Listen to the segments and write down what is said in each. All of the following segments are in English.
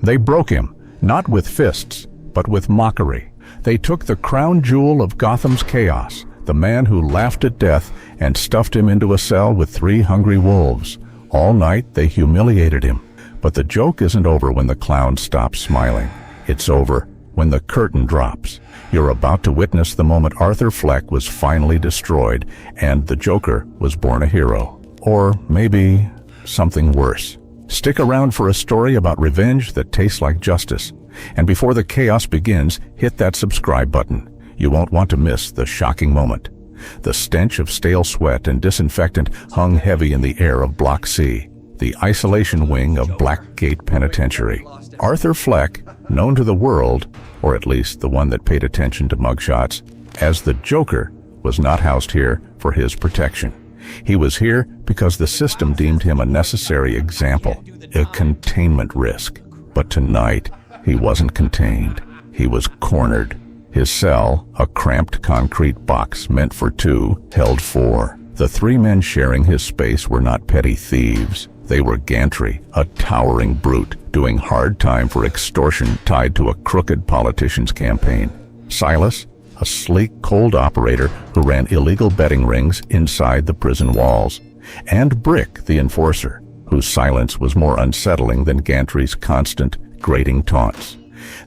They broke him, not with fists, but with mockery. They took the crown jewel of Gotham's chaos, the man who laughed at death, and stuffed him into a cell with 3 hungry wolves. All night they humiliated him. But the joke isn't over when the clown stops smiling. It's over when the curtain drops. You're about to witness the moment Arthur Fleck was finally destroyed and the Joker was born a hero. Or maybe something worse. Stick around for a story about revenge that tastes like justice. And before the chaos begins, hit that subscribe button. You won't want to miss the shocking moment. The stench of stale sweat and disinfectant hung heavy in the air of Block C, the isolation wing of Blackgate Penitentiary. Arthur Fleck, known to the world, or at least the one that paid attention to mugshots, as the Joker, was not housed here for his protection. He was here because the system deemed him a necessary example, a containment risk. But tonight, he wasn't contained. He was cornered. His cell, a cramped concrete box meant for 2, held 4. The 3 men sharing his space were not petty thieves. They were gantry, a towering brute, doing hard time for extortion tied to a crooked politician's campaign. Silas, a sleek, cold operator who ran illegal betting rings inside the prison walls. And Brick, the enforcer, whose silence was more unsettling than Gantry's constant, grating taunts.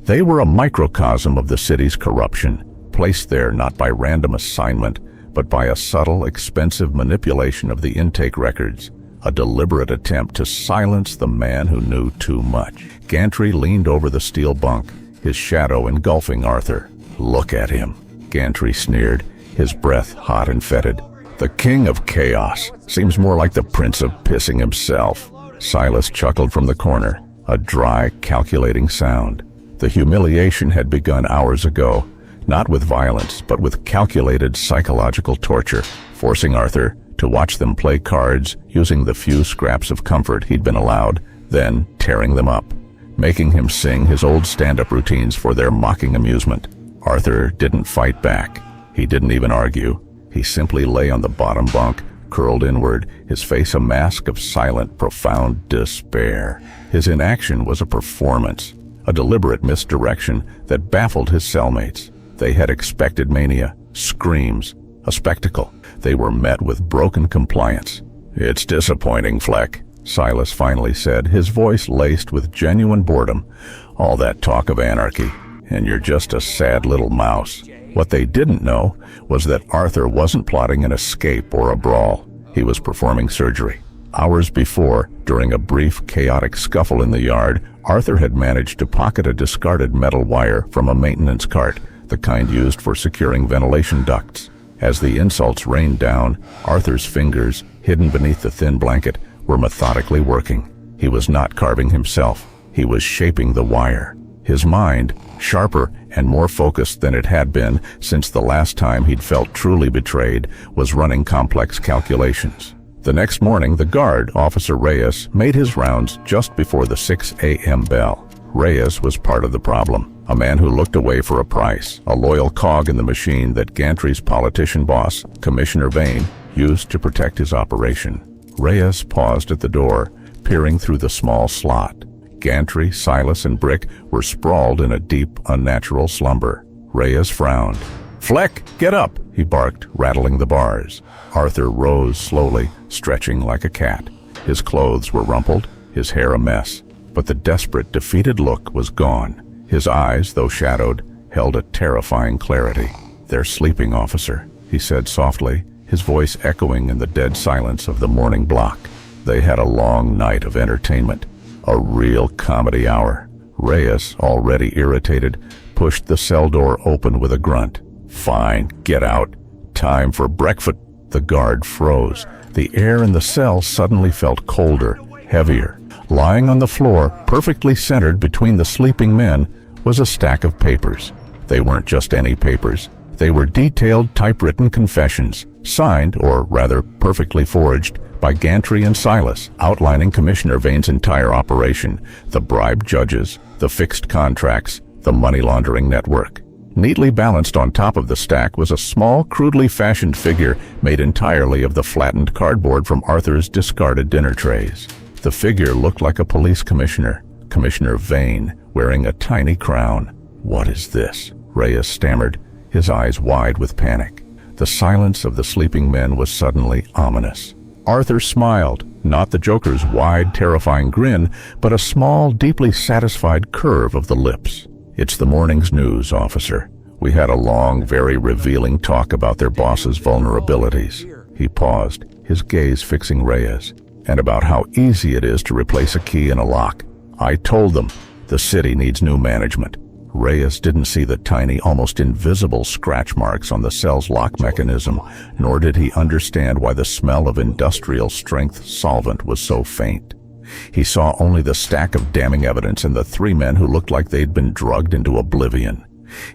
They were a microcosm of the city's corruption, placed there not by random assignment, but by a subtle, expensive manipulation of the intake records, a deliberate attempt to silence the man who knew too much. Gantry leaned over the steel bunk, his shadow engulfing Arthur. "Look at him," Gantry sneered, his breath hot and fetid. "The king of chaos. Seems more like the prince of pissing himself." Silas chuckled from the corner, a dry, calculating sound. The humiliation had begun hours ago, not with violence, but with calculated psychological torture, forcing Arthur to watch them play cards using the few scraps of comfort he'd been allowed, then tearing them up, making him sing his old stand-up routines for their mocking amusement. Arthur didn't fight back. He didn't even argue. He simply lay on the bottom bunk, curled inward, his face a mask of silent, profound despair. His inaction was a performance, a deliberate misdirection that baffled his cellmates. They had expected mania, screams, a spectacle. They were met with broken compliance. "It's disappointing, Fleck," Silas finally said, his voice laced with genuine boredom. "All that talk of anarchy, and you're just a sad little mouse." What they didn't know was that Arthur wasn't plotting an escape or a brawl. He was performing surgery. Hours before, during a brief, chaotic scuffle in the yard, Arthur had managed to pocket a discarded metal wire from a maintenance cart, the kind used for securing ventilation ducts. As the insults rained down, Arthur's fingers, hidden beneath the thin blanket, were methodically working. He was not carving himself. He was shaping the wire. His mind, sharper and more focused than it had been since the last time he'd felt truly betrayed, was running complex calculations. The next morning, the guard, Officer Reyes, made his rounds just before the 6 a.m. bell. Reyes was part of the problem, a man who looked away for a price, a loyal cog in the machine that Gantry's politician boss, Commissioner Vane, used to protect his operation. Reyes paused at the door, peering through the small slot. Gantry, Silas, and Brick were sprawled in a deep, unnatural slumber. Reyes frowned. "Fleck, get up!" he barked, rattling the bars. Arthur rose slowly, stretching like a cat. His clothes were rumpled, his hair a mess, but the desperate, defeated look was gone. His eyes, though shadowed, held a terrifying clarity. "They're sleeping, officer," he said softly, his voice echoing in the dead silence of the morning block. They had a long night of entertainment, a real comedy hour. Reyes, already irritated, pushed the cell door open with a grunt. "Fine, get out. Time for breakfast." The guard froze. The air in the cell suddenly felt colder, heavier. Lying on the floor, perfectly centered between the sleeping men, was a stack of papers. They weren't just any papers. They were detailed, typewritten confessions, signed, or rather perfectly forged, by Gantry and Silas, outlining Commissioner Vane's entire operation, the bribed judges, the fixed contracts, the money laundering network. Neatly balanced on top of the stack was a small, crudely fashioned figure made entirely of the flattened cardboard from Arthur's discarded dinner trays. The figure looked like a police commissioner, Commissioner Vane, wearing a tiny crown. "What is this?" Reyes stammered, his eyes wide with panic. The silence of the sleeping men was suddenly ominous. Arthur smiled, not the Joker's wide, terrifying grin, but a small, deeply satisfied curve of the lips. "It's the morning's news, officer. We had a long, very revealing talk about their boss's vulnerabilities." He paused, his gaze fixing Reyes, "and about how easy it is to replace a key in a lock. I told them the city needs new management." Reyes didn't see the tiny, almost invisible scratch marks on the cell's lock mechanism, nor did he understand why the smell of industrial-strength solvent was so faint. He saw only the stack of damning evidence and the three men who looked like they'd been drugged into oblivion.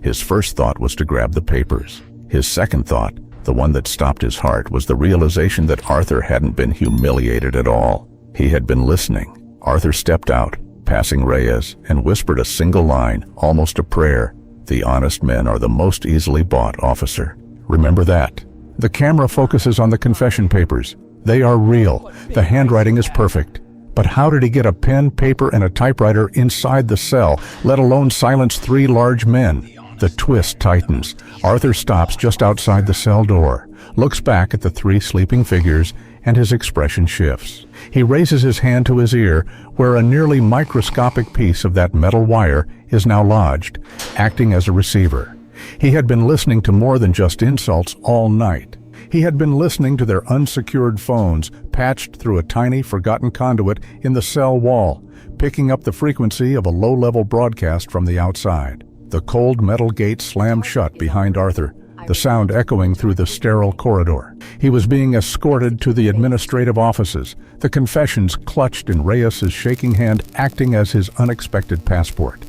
His first thought was to grab the papers. His second thought, the one that stopped his heart, was the realization that Arthur hadn't been humiliated at all. He had been listening. Arthur stepped out, passing Reyes, and whispered a single line, almost a prayer. "The honest men are the most easily bought, officer. Remember that." The camera focuses on the confession papers. They are real. The handwriting is perfect. But how did he get a pen, paper, and a typewriter inside the cell, let alone silence three large men? The twist tightens. Arthur stops just outside the cell door, looks back at the three sleeping figures, and his expression shifts. He raises his hand to his ear, where a nearly microscopic piece of that metal wire is now lodged, acting as a receiver. He had been listening to more than just insults all night. He had been listening to their unsecured phones, patched through a tiny, forgotten conduit in the cell wall, picking up the frequency of a low-level broadcast from the outside. The cold metal gate slammed shut behind Arthur, the sound echoing through the sterile corridor. He was being escorted to the administrative offices, the confessions clutched in Reyes's shaking hand acting as his unexpected passport.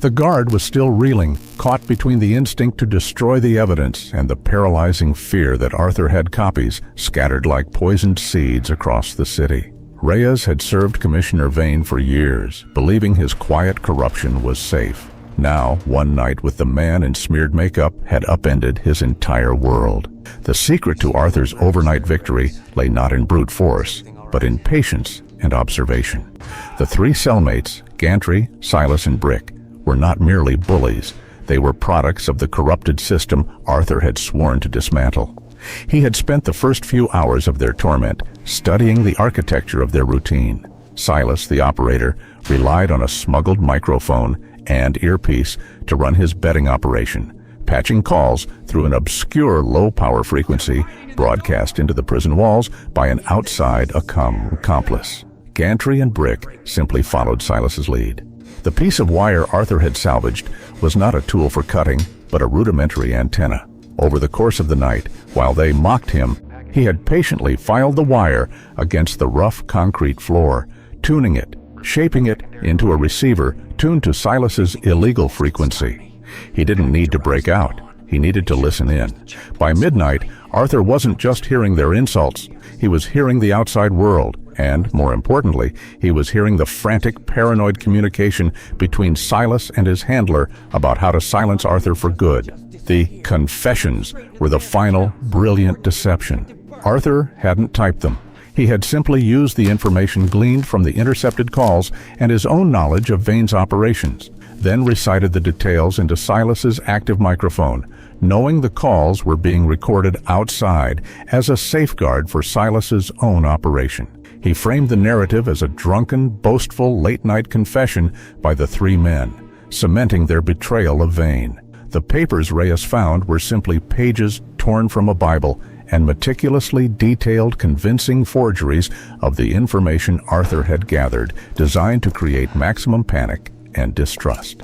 The guard was still reeling, caught between the instinct to destroy the evidence and the paralyzing fear that Arthur had copies scattered like poisoned seeds across the city. Reyes had served Commissioner Vane for years, believing his quiet corruption was safe. Now, one night with the man in smeared makeup had upended his entire world. The secret to Arthur's overnight victory lay not in brute force, but in patience and observation. The three cellmates, Gantry, Silas, and Brick, were not merely bullies. They were products of the corrupted system Arthur had sworn to dismantle. He had spent the first few hours of their torment studying the architecture of their routine. Silas, the operator, relied on a smuggled microphone and earpiece to run his betting operation, patching calls through an obscure low-power frequency broadcast into the prison walls by an outside accomplice. Gantry and Brick simply followed Silas's lead. The piece of wire Arthur had salvaged was not a tool for cutting, but a rudimentary antenna. Over the course of the night, while they mocked him, he had patiently filed the wire against the rough concrete floor, tuning it, shaping it into a receiver tuned to Silas's illegal frequency. He didn't need to break out. He needed to listen in. By midnight, Arthur wasn't just hearing their insults. He was hearing the outside world, and, more importantly, he was hearing the frantic, paranoid communication between Silas and his handler about how to silence Arthur for good. The confessions were the final, brilliant deception. Arthur hadn't typed them. He had simply used the information gleaned from the intercepted calls and his own knowledge of Vane's operations, then recited the details into Silas's active microphone, knowing the calls were being recorded outside as a safeguard for Silas's own operation. He framed the narrative as a drunken, boastful, late-night confession by the three men, cementing their betrayal of Vane. The papers Reyes found were simply pages torn from a Bible and meticulously detailed, convincing forgeries of the information Arthur had gathered, designed to create maximum panic and distrust.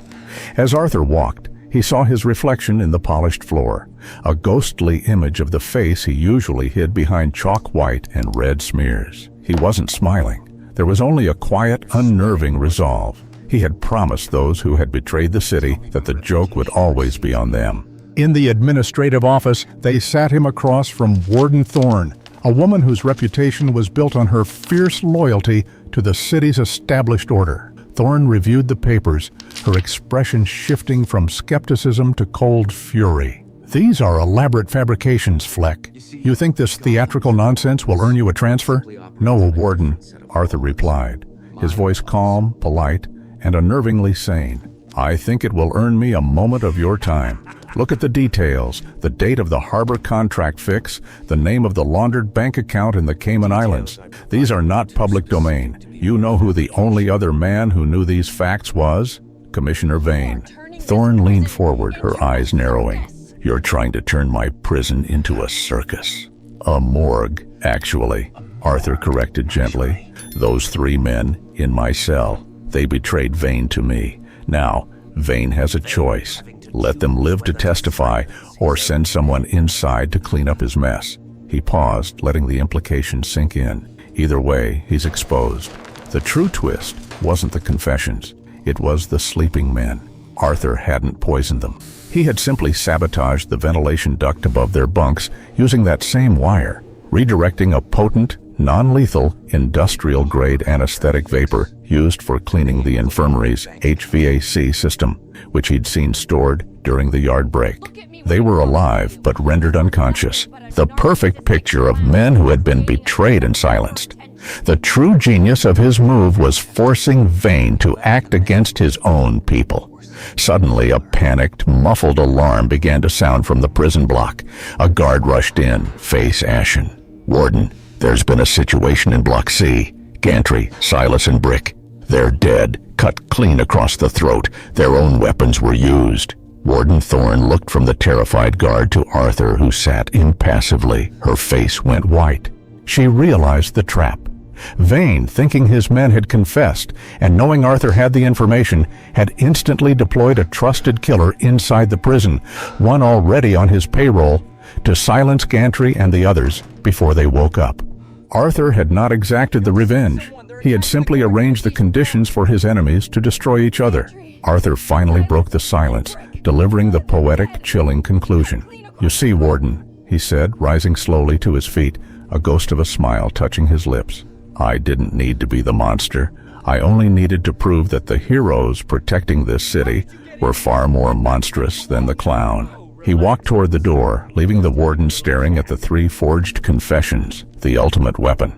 As Arthur walked, he saw his reflection in the polished floor, a ghostly image of the face he usually hid behind chalk white and red smears. He wasn't smiling. There was only a quiet, unnerving resolve. He had promised those who had betrayed the city that the joke would always be on them. In the administrative office, they sat him across from Warden Thorne, a woman whose reputation was built on her fierce loyalty to the city's established order. Thorne reviewed the papers, her expression shifting from skepticism to cold fury. "These are elaborate fabrications, Fleck. You think this theatrical nonsense will earn you a transfer?" "No, Warden," Arthur replied, his voice calm, polite, and unnervingly sane. I think it will earn me a moment of your time. Look at the details, the date of the harbor contract fix, the name of the laundered bank account in the Cayman Islands. These are not public domain. You know who the only other man who knew these facts was? Commissioner Vane. Thorne leaned forward, her eyes narrowing. You're trying to turn my prison into a circus. A morgue, actually, Arthur corrected gently. Those 3 men in my cell, they betrayed Vane to me. Now, Vane has a choice. Let them live to testify, or send someone inside to clean up his mess. He paused, letting the implication sink in. Either way, he's exposed. The true twist wasn't the confessions. It was the sleeping men. Arthur hadn't poisoned them. He had simply sabotaged the ventilation duct above their bunks using that same wire, redirecting a potent, non-lethal, industrial-grade anesthetic vapor used for cleaning the infirmary's HVAC system, which he'd seen stored during the yard break. They were alive, but rendered unconscious. The perfect picture of men who had been betrayed and silenced. The true genius of his move was forcing Vane to act against his own people. Suddenly, a panicked, muffled alarm began to sound from the prison block. A guard rushed in, face ashen. Warden, there's been a situation in Block C. Gantry, Silas, and Brick. They're dead, cut clean across the throat. Their own weapons were used. Warden Thorne looked from the terrified guard to Arthur, who sat impassively. Her face went white. She realized the trap. Vane, thinking his men had confessed, and knowing Arthur had the information, had instantly deployed a trusted killer inside the prison, one already on his payroll, to silence Gantry and the others before they woke up. Arthur had not exacted the revenge. He had simply arranged the conditions for his enemies to destroy each other. Arthur finally broke the silence, delivering the poetic, chilling conclusion. You see, Warden, he said, rising slowly to his feet, a ghost of a smile touching his lips. I didn't need to be the monster. I only needed to prove that the heroes protecting this city were far more monstrous than the clown. He walked toward the door, leaving the warden staring at the 3 forged confessions, the ultimate weapon.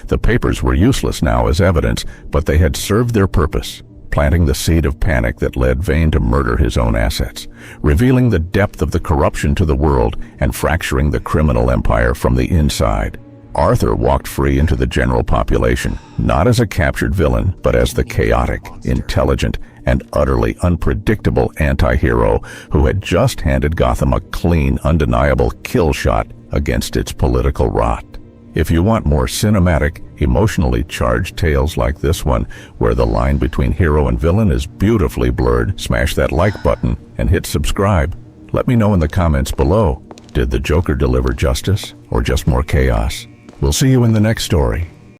The papers were useless now as evidence, but they had served their purpose, planting the seed of panic that led Vane to murder his own assets, revealing the depth of the corruption to the world and fracturing the criminal empire from the inside. Arthur walked free into the general population, not as a captured villain, but as the chaotic, intelligent, and utterly unpredictable anti-hero who had just handed Gotham a clean, undeniable kill shot against its political rot. If you want more cinematic, emotionally charged tales like this one, where the line between hero and villain is beautifully blurred, smash that like button and hit subscribe. Let me know in the comments below. Did the Joker deliver justice, or just more chaos? We'll see you in the next story.